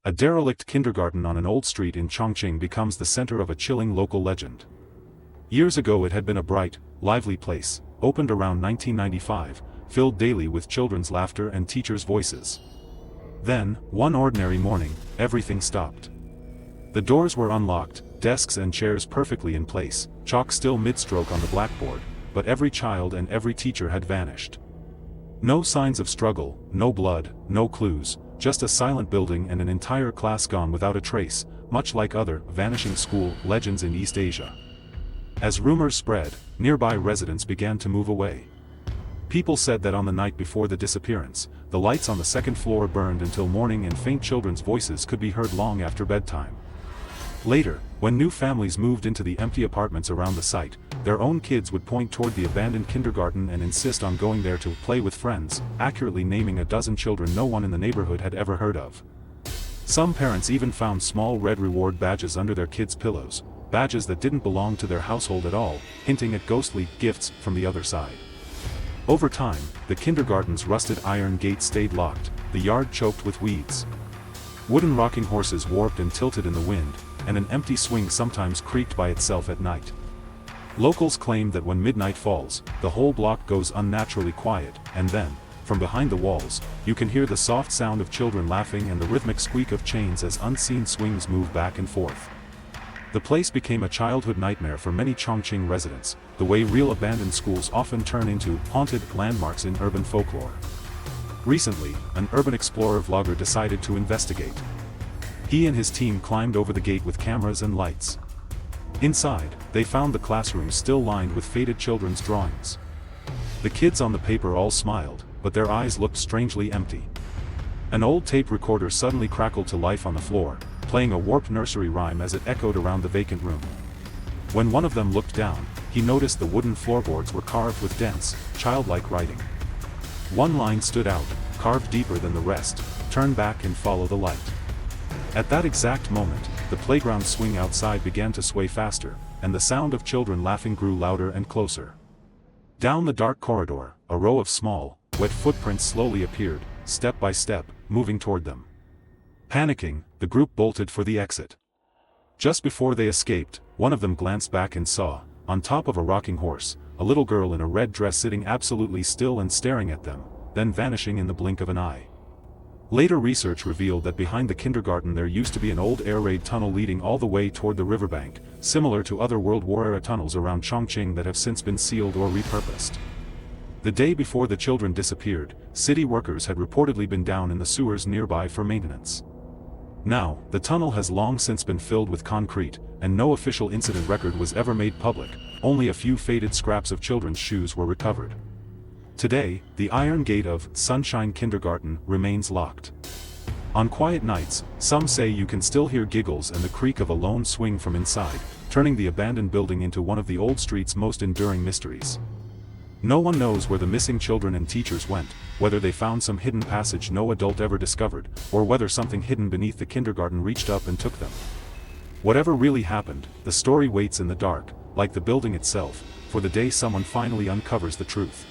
A derelict kindergarten on an old street in Chongqing becomes the center of a chilling local legend. Years ago it had been a bright, lively place, opened around 1995, filled daily with children's laughter and teachers' voices. Then, one ordinary morning, everything stopped. The doors were unlocked, desks and chairs perfectly in place, chalk still mid-stroke on the blackboard, but every child and every teacher had vanished. No signs of struggle, no blood, no clues, just a silent building and an entire class gone without a trace, much like other vanishing school legends in East Asia. As rumors spread, nearby residents began to move away. People said that on the night before the disappearance, the lights on the second floor burned until morning and faint children's voices could be heard long after bedtime. Later, when new families moved into the empty apartments around the site, their own kids would point toward the abandoned kindergarten and insist on going there to play with friends, accurately naming a dozen children no one in the neighborhood had ever heard of. Some parents even found small red reward badges under their kids' pillows, badges that didn't belong to their household at all, hinting at ghostly gifts from the other side. Over time, the kindergarten's rusted iron gate stayed locked, the yard choked with weeds. Wooden rocking horses warped and tilted in the wind, and an empty swing sometimes creaked by itself at night. Locals claimed that when midnight falls, the whole block goes unnaturally quiet, and then, from behind the walls, you can hear the soft sound of children laughing and the rhythmic squeak of chains as unseen swings move back and forth. The place became a childhood nightmare for many Chongqing residents, the way real abandoned schools often turn into haunted landmarks in urban folklore. Recently, an urban explorer vlogger decided to investigate. He and his team climbed over the gate with cameras and lights. Inside, they found the classrooms still lined with faded children's drawings. The kids on the paper all smiled, but their eyes looked strangely empty. An old tape recorder suddenly crackled to life on the floor, playing a warped nursery rhyme as it echoed around the vacant room. When one of them looked down, he noticed the wooden floorboards were carved with dense, childlike writing. One line stood out, carved deeper than the rest: "Turn back and follow the light." At that exact moment, the playground swing outside began to sway faster, and the sound of children laughing grew louder and closer. Down the dark corridor, a row of small, wet footprints slowly appeared, step by step, moving toward them. Panicking, the group bolted for the exit. Just before they escaped, one of them glanced back and saw, on top of a rocking horse, a little girl in a red dress sitting absolutely still and staring at them, then vanishing in the blink of an eye. Later research revealed that behind the kindergarten there used to be an old air raid tunnel leading all the way toward the riverbank, similar to other World War-era tunnels around Chongqing that have since been sealed or repurposed. The day before the children disappeared, city workers had reportedly been down in the sewers nearby for maintenance. Now, the tunnel has long since been filled with concrete, and no official incident record was ever made public. Only a few faded scraps of children's shoes were recovered. Today, the iron gate of Sunshine Kindergarten remains locked. On quiet nights, some say you can still hear giggles and the creak of a lone swing from inside, turning the abandoned building into one of the old street's most enduring mysteries. No one knows where the missing children and teachers went, whether they found some hidden passage no adult ever discovered, or whether something hidden beneath the kindergarten reached up and took them. Whatever really happened, the story waits in the dark, like the building itself, for the day someone finally uncovers the truth.